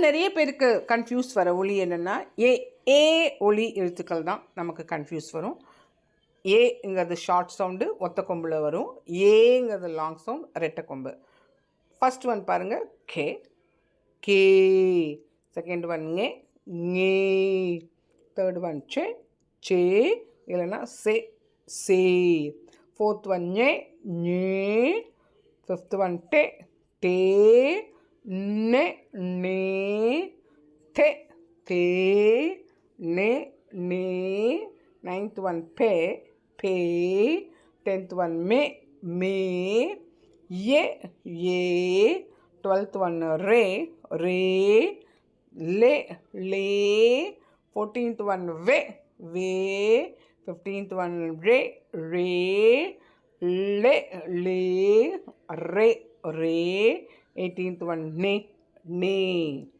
நிறைய பேருக்கு கன்ஃபியூஸ் வர ஒலி என்னென்னா ஏ ஒலி எழுத்துக்கள் தான் நமக்கு கன்ஃபியூஸ் வரும். ஏங்கிறது ஷார்ட் சவுண்டு ஒத்த கொம்பில் வரும். ஏங்கிறது லாங் சவுண்ட் ரெட்டை கொம்பு. ஃபஸ்ட் ஒன் பாருங்கள், கே கே. செகண்ட் ஒன் ஞே. தேர்ட் ஒன் சே இல்லைன்னா சே. ஃபோர்த் ஒன் ஞே. ஃபிஃப்த் ஒன் டே. நே. தே. நே. நைன்த் ஒன் பே. 10th ஒன் மே. ஏ. 12th ஒன் ரே. லே. 14th ஒன் வே. 15th ஒன் ரே. லே. 18th ஒன் நே.